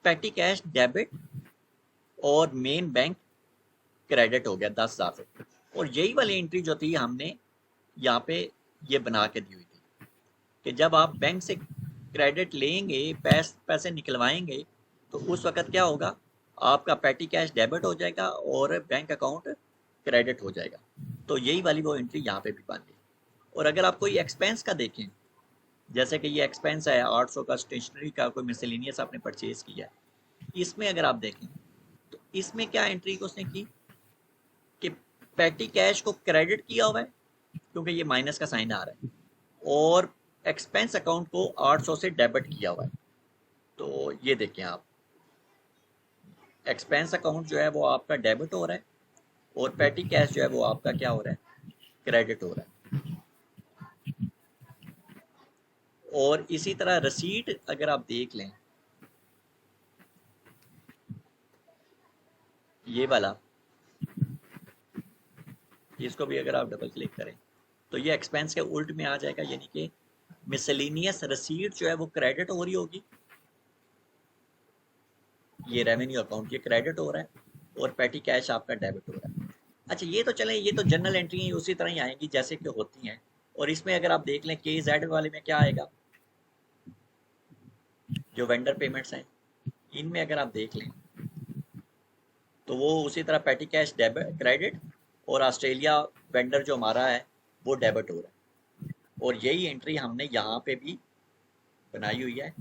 पेटी कैश डेबिट और मेन बैंक क्रेडिट हो गया 10,000 से। और यही वाली एंट्री जो थी हमने यहाँ पे ये बना के दी हुई थी कि जब आप बैंक से क्रेडिट लेंगे, पैसे निकलवाएंगे, तो उस वक्त क्या होगा, आपका पेटी कैश डेबिट हो जाएगा और बैंक अकाउंट क्रेडिट हो जाएगा। तो यही वाली वो एंट्री यहाँ पे भी बन गई। और अगर आप कोई एक्सपेंस का देखें, जैसे कि ये एक्सपेंस है 800 का स्टेशनरी का, कोई मिसलिनियस आपने परचेज किया, इसमें अगर आप देखें तो इसमें क्या एंट्री उसने की कि पेटी कैश को क्रेडिट किया हुआ है क्योंकि ये माइनस का साइन आ रहा है, और एक्सपेंस अकाउंट को 800 से डेबिट किया हुआ है। तो ये देखें आप, एक्सपेंस अकाउंट जो है वो आपका डेबिट हो रहा है और पेटी कैश जो है वो आपका क्या हो रहा है, क्रेडिट हो रहा है। और इसी तरह रसीट अगर आप देख लें, ये वाला, इसको भी अगर आप डबल क्लिक करें तो ये एक्सपेंस के उल्ट में आ जाएगा, यानी कि मिसलिनियस रसीट जो है वो क्रेडिट हो रही होगी, ये रेवेन्यू अकाउंट ये क्रेडिट हो रहा है और पेटी कैश आपका डेबिट हो रहा है। अच्छा ये तो चलें, ये तो जनरल एंट्री उसी तरह ही आएंगी जैसे कि होती हैं। और इसमें अगर आप देख लें KZ वाले में क्या आएगा, जो वेंडर पेमेंट्स हैं, इनमें अगर आप देख लें तो वो उसी तरह पेटी कैश डेबिट क्रेडिट और ऑस्ट्रेलिया वेंडर जो हमारा है वो डेबिट हो रहा है। और यही एंट्री हमने यहाँ पे भी बनाई हुई है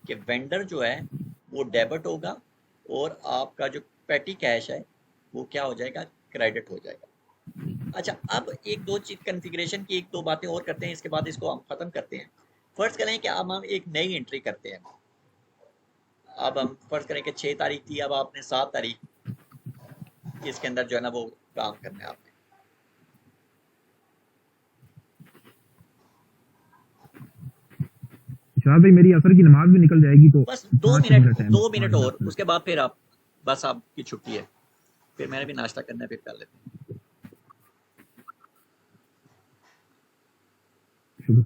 कि वेंडर जो है वो डेबिट होगा और आपका जो पेटी कैश है वो क्या हो जाएगा, क्रेडिट हो जाएगा। अच्छा अब एक दो चीज कन्फिग्रेशन की एक दो बातें और करते हैं, इसके बाद इसको हम खत्म करते हैं। फर्ज करें कि अब हम एक नई एंट्री करते हैं। अब हम फर्ज करें कि 6 तारीख थी, अब आपने 7 तारीख इसके अंदर जो है ना वो काम करना है आपने। शायद भाई मेरी असर की नमाज भी निकल जाएगी तो बस 5 मेरा टाइम 2 मिनट 5-10 और, मिनट। उसके बाद फिर आप बस आपकी छुट्टी है। फिर मैंने भी नाश्ता करना है, फिर कर लेते हैं। शुरू।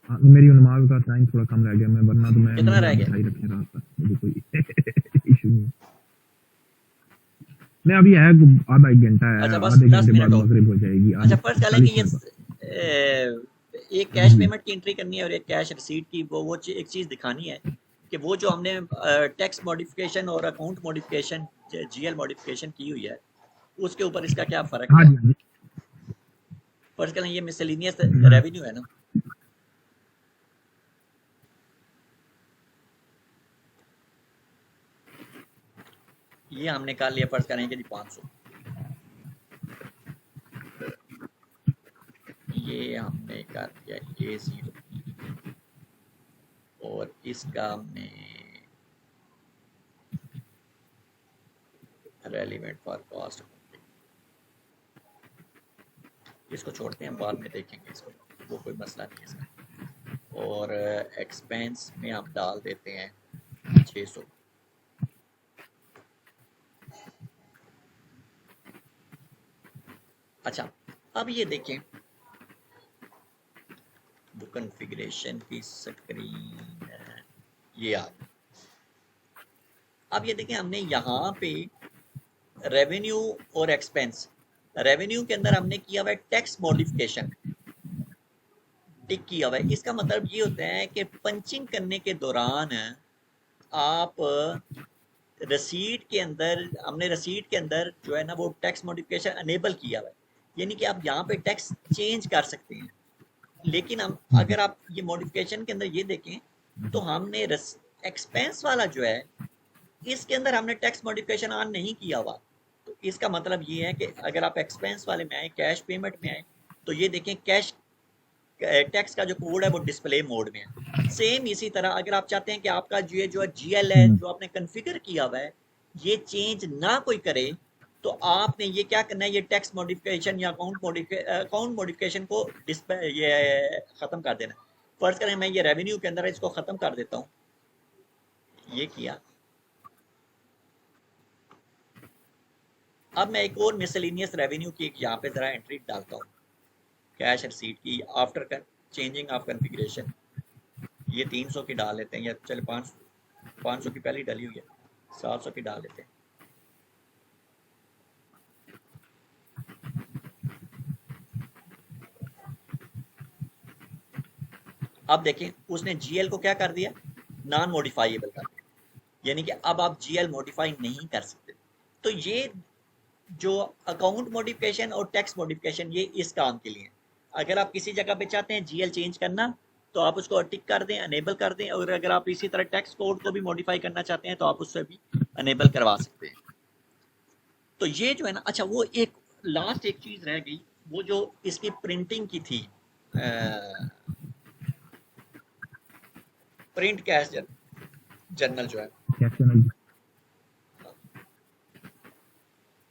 हाँ, मेरी नमाज का टाइम थोड़ा कम रह गया, मैं वरना तो मैं कितना मुझे रह आप गया? बिठाई रखने रात तक, मुझे कोई इशू नहीं। मैं अभी है आधा 1 घंटा है, अच्छा, बस आधे 10 घंटे बाद मिनट और। मगरिब हो जाएगी, अच्छा, आधे फर्ज कर लें कि 40 ये मिनट बाद। एक जी कैश जी। पेमेंट की एंट्री करनी है और एक कैश रिसीट की, वो एक चीज़ दिखानी है कि वो जो हमने टैक्स मॉडिफिकेशन और अकाउंट मॉडिफिकेशन, जीएल मॉडिफिकेशन की हुई है, उसके ऊपर इसका क्या फ़र्क हाँ है। जी हाँ जी। फर्ज करें ये मिसलेनियस हम्म, रेवेन्यू है ना, ये हमने कर लिया, फर्ज करें कि जी 500, ये हमने कर दिया A0, और इसका हमने रेलिवेंट फॉर कॉस्ट, इसको छोड़ते हैं, बाद में देखेंगे इसको, वो कोई मसला नहीं है इसका। और एक्सपेंस में हम डाल देते हैं 600। अच्छा, अब ये देखें वो कॉन्फ़िगरेशन की स्क्रीन, ये आ गई। अब ये देखें हमने यहाँ पे रेवेन्यू और एक्सपेंस, रेवेन्यू के अंदर हमने किया हुआ है टैक्स मॉडिफिकेशन, टिक किया हुआ है। इसका मतलब ये होता है कि पंचिंग करने के दौरान आप रसीट के अंदर, हमने रसीट के अंदर जो है ना वो टैक्स मॉडिफिकेशन अनेबल किया हुआ है, यानी कि आप यहाँ पे टैक्स चेंज कर सकते हैं। लेकिन हम अगर आप ये मॉडिफिकेशन के अंदर ये देखें तो हमने एक्सपेंस वाला जो है इसके अंदर हमने टैक्स मॉडिफिकेशन ऑन नहीं किया हुआ। तो इसका मतलब ये है कि अगर आप एक्सपेंस वाले में आए, कैश पेमेंट में आए, तो ये देखें कैश टैक्स का जो कोड है वो डिस्प्ले मोड में है। सेम इसी तरह अगर आप चाहते हैं कि आपका जो है जीएल है जो आपने कॉन्फ़िगर किया हुआ है ये चेंज ना कोई करे, तो आपने ये क्या करना है, ये टैक्स मॉडिफिकेशन या अकाउंट मॉडिफिकेशन को डिस्प्ले ये ख़त्म कर देना। फर्ज करें मैं ये रेवेन्यू के अंदर इसको ख़त्म कर देता हूँ, ये किया। अब मैं एक और मिसलेनियस रेवेन्यू की एक यहाँ पे ज़रा एंट्री डालता हूँ, कैश रिसीट की आफ्टर चेंजिंग ऑफ कॉन्फ़िगरेशन। ये 300 की डाल लेते हैं, या चले 500 की पहले ही डाली हुई है, 700 की डाल लेते हैं। अब देखें उसने जीएल को क्या कर दिया, नॉन मॉडिफाइएबल कर दिया, यानी कि अब आप जीएल मॉडिफाई नहीं कर सकते। तो ये जो अकाउंट मॉडिफिकेशन और टैक्स मॉडिफिकेशन ये इस काम के लिए है। अगर आप किसी जगह पे चाहते हैं जीएल चेंज करना तो आप उसको टिक कर दें, अनेबल कर दें, और अगर आप इसी तरह टैक्स कोड को भी मॉडिफाई करना चाहते हैं तो आप उससे भी अनेबल करवा सकते हैं। तो ये जो है ना, अच्छा वो एक लास्ट एक चीज़ रह गई, वो जो इसकी प्रिंटिंग की थी, प्रिंट कैश जर्नल जो है। कैसे नहीं।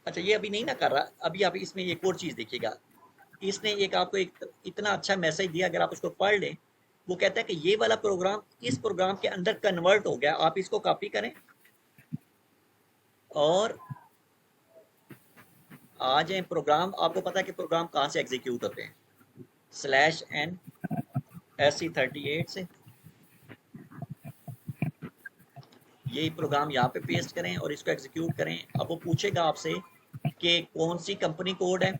अच्छा ये अभी नहीं ना कर रहा, अभी अभी इसमें एक और चीज़ देखिएगा, इसने एक आपको एक इतना अच्छा मैसेज दिया, अगर आप उसको पढ़ लें, वो कहता है कि ये वाला प्रोग्राम इस प्रोग्राम के अंदर कन्वर्ट हो गया, आप इसको कॉपी करें और आ जाए प्रोग्राम। आपको पता है कि प्रोग्राम कहाँ से एग्जीक्यूट होते हैं, /n SC38 से। यही प्रोग्राम यहाँ पे पेस्ट करें और इसको एग्जीक्यूट करें। अब वो पूछेगा आपसे कि कौन सी कंपनी कोड है,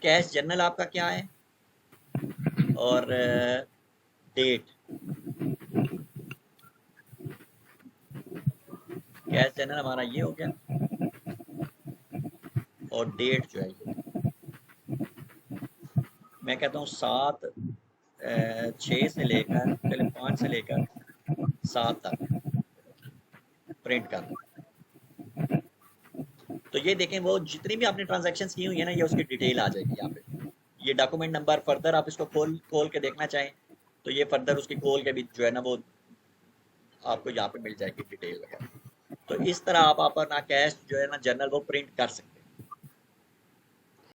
कैश जर्नल आपका क्या है, और डेट। कैश जर्नल हमारा ये हो गया, और डेट जो है ये, मैं कहता हूँ 6 से लेकर, चले 5 से लेकर 7 तक प्रिंट कर। तो ये देखें वो जितनी भी आपने ट्रांजैक्शंस की हुई है ना, ये उसकी डिटेल आ जाएगी यहाँ पे। ये डॉक्यूमेंट नंबर फर्दर आप इसको खोल के देखना चाहें तो ये फर्दर उसकी खोल के भी जो है ना वो आपको यहाँ पे मिल जाएगी डिटेल वगैरह। तो इस तरह आप अपना कैश जो है ना जर्नल वो प्रिंट कर सकते हैं।